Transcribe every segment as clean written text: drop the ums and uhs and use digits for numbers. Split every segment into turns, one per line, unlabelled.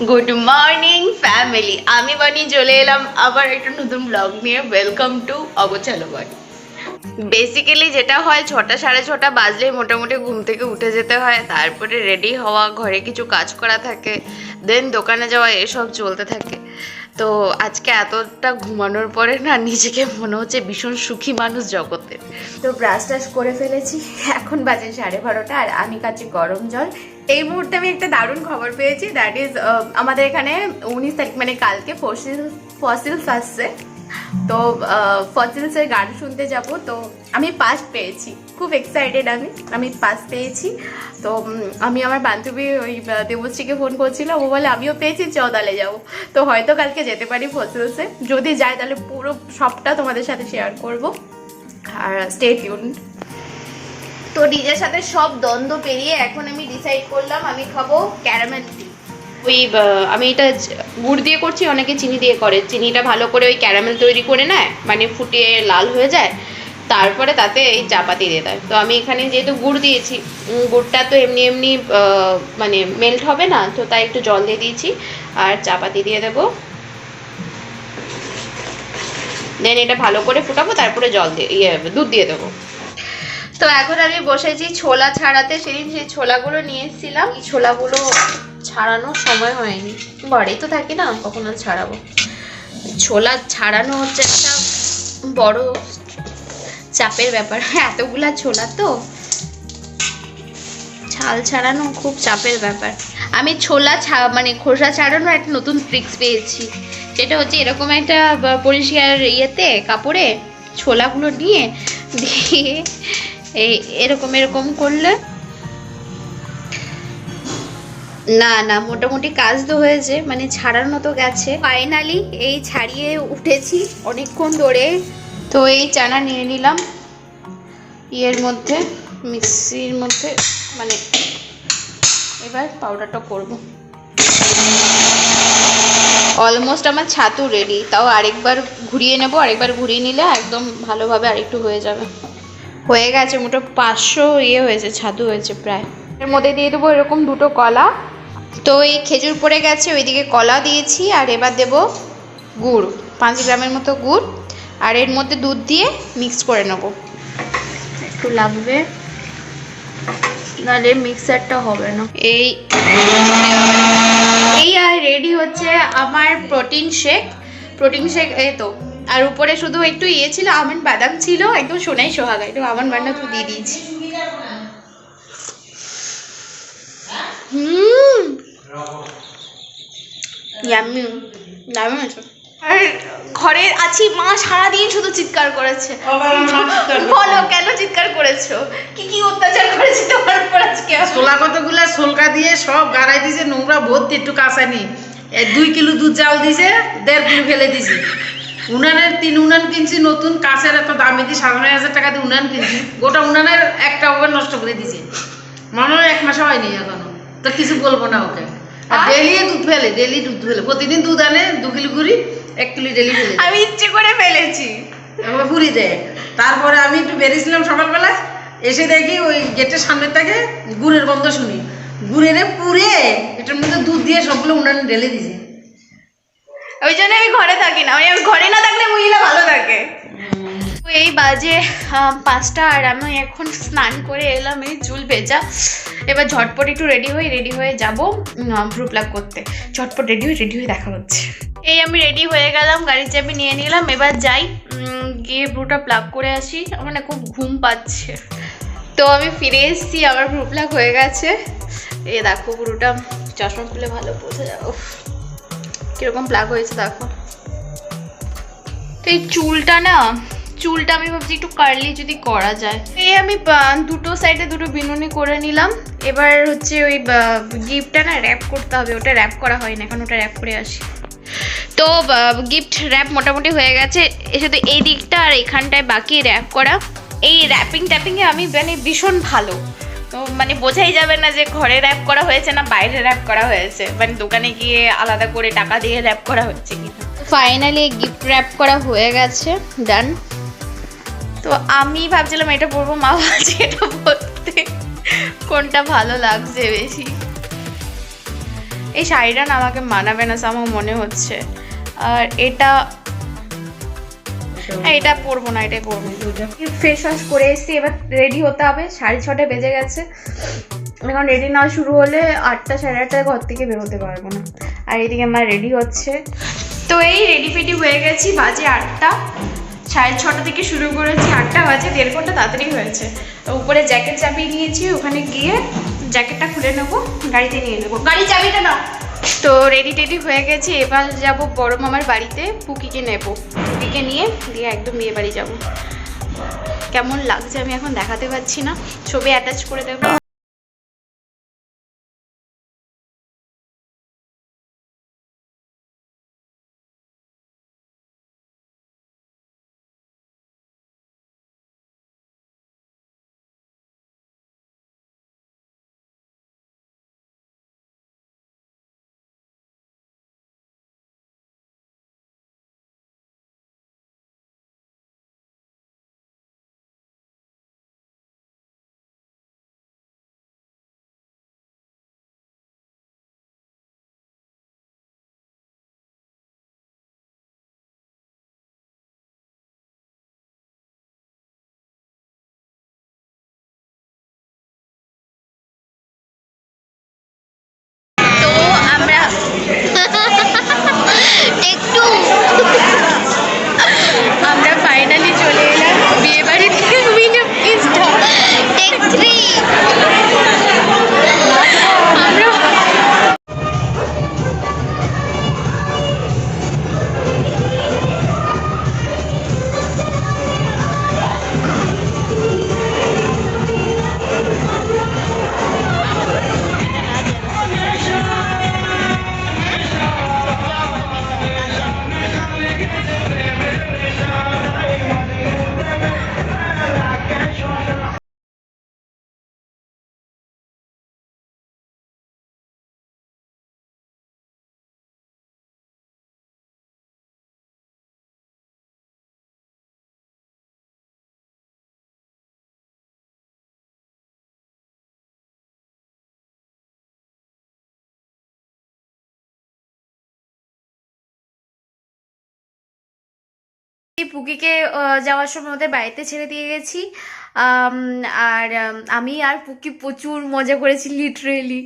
Good morning family, আমি বানি চলে এলাম আবার একটা নতুন ব্লগ নিয়ে। ওয়েলকাম টু অগোছালো বাড়ি। বেসিক্যালি যেটা হয় 6টা সাড়ে 6টা বাজলেই মোটামুটি ঘুম থেকে উঠে যেতে হয়, তারপরে রেডি হওয়া, ঘরে কিছু কাজ করা থাকে, দেন দোকানে যাওয়া, এসব চলতে থাকে। তো আজকে এতটা ঘুমানোর পরে না নিজেকে মনে হচ্ছে ভীষণ সুখী মানুষ জগতে। তো ব্রাশ টাশ করে ফেলেছি, এখন বাজে 12:30 আর আমি খাচ্ছি গরম জল। এই মুহূর্তে আমি একটা দারুণ খবর পেয়েছি, দ্যাট ইজ আমাদের এখানে 19 তারিখ মানে কালকে ফসিলস আসছে। তো ফসিলসের গান শুনতে যাব। তো আমি পাস পেয়েছি, খুব এক্সাইটেড। আমি পাস পেয়েছি। তো আমি আমার বান্ধবী ওই দেবশ্রীকে ফোন করছিলাম, ও বলে আমিও পেয়েছি, চদালে যাবো। তো হয়তো কালকে যেতে পারি ফসিলসে। যদি যাই তাহলে পুরো সবটা তোমাদের সাথে শেয়ার করব, আর স্টে টিউনড। তো নিজের সাথে সব দ্বন্দ্ব পেরিয়ে এখন আমি ডিসাইড করলাম আমি খাবো ক্যারামেল টি। ওই আমি এটা গুড় দিয়ে করছি, অনেকে চিনি দিয়ে করে। চিনিটা ভালো করে ওই ক্যারামেল তৈরি করে নেয়, মানে ফুটিয়ে লাল হয়ে যায়, তারপরে তাতে এই চাপাতি দিয়ে দেয়। তো আমি এখানে যেহেতু গুড় দিয়েছি, গুড়টা তো এমনি এমনি মানে মেল্ট হবে না, তো তাই একটু জল দিয়ে দিয়েছি আর চাপাতি দিয়ে দেবো। দেন এটা ভালো করে ফুটাবো, তারপরে জল দিয়ে দুধ দিয়ে দেবো। তো এখন আমি বসেছি ছোলা ছাড়াতে। সেদিন সেই ছোলাগুলো নিয়ে এসেছিলাম, এই ছোলাগুলো ছাড়ানোর সময় হয়নি, বাড়ি তো থাকি না, কখন আর ছাড়াবো। ছোলা ছাড়ানো হচ্ছে একটা বড় চাপের ব্যাপার, এতগুলা ছোলা তো ছাল ছাড়ানো খুব চাপের ব্যাপার। আমি ছোলা মানে খোসা ছাড়ানোর একটা নতুন ট্রিক্স পেয়েছি, সেটা হচ্ছে এরকম একটা পরিষ্কার ইয়েতে কাপড়ে ছোলাগুলো নিয়ে দিয়ে এরকম এরকম করলে না মোটামুটি কাজ তো হয়েছে, মানে ছাড়ানো তো গেছে। ফাইনালি এই ছাড়িয়ে উঠেছি অনেকক্ষণ ধরে। তো এই চানা নিয়ে নিলাম ইয়ের মধ্যে, মিক্সির মধ্যে, মানে এবার পাউডারটা করব। অলমোস্ট আমার ছাতু রেডি, তাও আরেকবার ঘুরিয়ে নেব। আরেকবার ঘুরিয়ে নিলে একদম ভালোভাবে আরেকটু হয়ে যাবে। হয়ে গেছে, মোটো 500 হয়েছে, ছাতু হয়েছে প্রায়। এর মধ্যে দিয়ে দেবো এরকম 2টো কলা। তো এই খেজুর পড়ে গেছে, ওইদিকে কলা দিয়েছি। আর এবার দেব গুড়, 5 গ্রামের মতো গুড়, আর এর মধ্যে দুধ দিয়ে মিক্স করে নেব। একটু লাগবে, নাহলে মিক্সারটা হবে না। এই আর রেডি হচ্ছে আমার প্রোটিন শেক। এই তো, আর উপরে শুধু একটু ছিল, আমন্ড বাদাম ছিল, একদম সোনাই সোহাগা, একটু আমন্ড বাদাম তো দিয়ে দিয়েছি। ইয়াম্মি, দারুণ আছে। আর ঘরে আছি, মা সারাদিন শুধু চিৎকার করেছে। বলো কেন চিৎকার করেছো, কি অত্যাচার করেছি তোমার উপর আজকে?
ছোলা কতগুলা সোলকা দিয়ে সব গাড়াই দিছে, নোংরা ভর্তি, একটু কাঁচা নি। 2 কিলো দুধ চাল দিছে, 1.5 কিলো ফেলে দিছে। উনানের 3 উনান কিনছি নতুন, কাঁচের এত দামি দিয়ে 97,000 টাকা দিয়ে উনান কিনছি। গোটা উনানের একটা ওভার নষ্ট করে দিছে, মনে হয় 1 মাসও হয়নি এখনো। তো কিছু বলবো না ওকে। আর ডেলি দুধ ফেলে, প্রতিদিন দুধ আনে 2 কিলো গুড়ি, 1 কিলো ডেলি ফেলে।
আমি ইচ্ছে করে ফেলেছি,
এবার পুরি দেয়। তারপরে আমি একটু বেরিয়েছিলাম সকালবেলা, এসে দেখি ওই গেটের সামনের থেকে গুড়ের গন্ধ শুনি। গুড়ের পুরে এটার মধ্যে দুধ দিয়ে সবগুলো উনানে ঢেলে দিছে।
ওই জন্য আমি ঘরে থাকি না, আমি ঘরে না থাকলে মহিলা ভালো থাকে। এই বাজে 5টা, আর আমি এখন স্নান করে এলাম, এই চুল ভেজা। এবার ঝটপট একটু রেডি হয়ে যাবো ভ্রু প্লাগ করতে। ঝটপট রেডি হয়ে দেখা হচ্ছে। এই আমি রেডি হয়ে গেলাম, গাড়ির চাবি নিয়ে নিলাম, এবার যাই গিয়ে ভ্রুটা প্লাগ করে আসি। আমার না খুব ঘুম পাচ্ছে। তো আমি ফিরে এসেছি, আমার ভ্রু প্লাগ হয়ে গেছে। এই দেখো ভ্রুটা, চশমা খুলে ভালো বোঝা যাবে কিরকম প্লাগ হয়েছে, দেখো। তো এই চুলটা আমি ভাবছি একটু কার্লি যদি করা যায়। এই আমি 2টো সাইডে 2টো বিনুনি করে নিলাম। এবার হচ্ছে ওই গিফটটা না র্যাপ করতে হবে, ওটা র্যাপ করা হয় না, এখন ওটা র্যাপ করে আসি। তো গিফট র্যাপ মোটামুটি হয়ে গেছে, শুধু এই দিকটা আর এখানটায় বাকি র্যাপ করা। এই ট্যাপিংয়ে আমি মানে ভীষণ ভালো, তো মানে বোঝাই যাবে না যে ঘরে র্যাপ করা হয়েছে না বাইরে র্যাপ করা হয়েছে, মানে দোকানে গিয়ে আলাদা করে টাকা দিয়ে র্যাপ করা হচ্ছে কিনা। ফাইনালি গিফট র্যাপ করা হয়ে গেছে, ডান। তো আমি ভাবছিলাম এটা পরবো, মা বলছে এটা পরতে, কোনটা ভালো লাগছে বেশি। এই শাড়িটা না আমাকে মানাবে না আমার মনে হচ্ছে। আর এটা এটা পরবো না, এটাই পরবো। ফেস ওয়াশ করে এসেছি, এবার রেডি হতে হবে। 6:30 বেজে গেছে, এখন রেডি না শুরু হলে 8টা 8:30টায় ঘর থেকে বেরোতে পারবো না। আর এদিকে আমার রেডি হচ্ছে। তো এই রেডি ফেডি হয়ে গেছি, বাজে 8টা। 6:30 থেকে শুরু করেছি, 8টা বাজে, 1.5 ঘন্টা তাড়াতাড়ি হয়েছে। তো উপরে জ্যাকেট চাপিয়ে নিয়েছি, ওখানে গিয়ে জ্যাকেটটা খুলে নেবো, গাড়িতে নিয়ে নেবো। গাড়ি চাবিটা নাও। তো রেডি টেডি হয়ে গেছি, এবার যাব বড় মামার বাড়িতে, পুকিকে নেবো। পুকিকে নিয়ে দিয়ে একদম বিয়ে বাড়ি যাবো। কেমন লাগছে আমি এখন দেখাতে পারছি না, ছবি অ্যাটাচ করে দেবো। তো আমরা একটু আমরা ফাইনালি চলে এলাম বিয়ে বাড়ি থেকে। পুকিকে যাওয়ার সময় ওদের বাড়িতে ছেড়ে দিয়ে গেছি। আর আমি আর পুকি প্রচুর মজা করেছি লিটারেলি।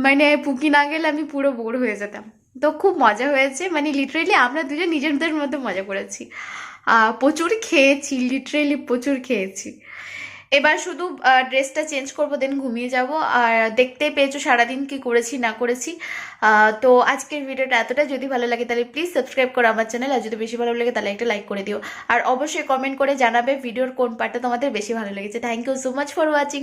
মানে পুকি না গেলে আমি পুরো বোর হয়ে যেতাম। তো খুব মজা হয়েছে, মানে লিটারেলি আমরা দুজন নিজেদের মধ্যে মজা করেছি। প্রচুর খেয়েছি, লিটারেলি প্রচুর খেয়েছি। এবার শুধু ড্রেসটা চেঞ্জ করবো, দেন ঘুমিয়ে যাব। আর দেখতেই পেয়েছো সারাদিন কি করেছি না করেছি। তো আজকের ভিডিওটা এতটা, যদি ভালো লাগে তাহলে প্লিজ সাবস্ক্রাইব করো আমার চ্যানেল, আর যদি বেশি ভালো লাগে তাহলে একটা লাইক করে দিও। আর অবশ্যই কমেন্ট করে জানাবে ভিডিওর কোন পার্টটা তোমাদের বেশি ভালো লেগেছে। Thank you so much for watching.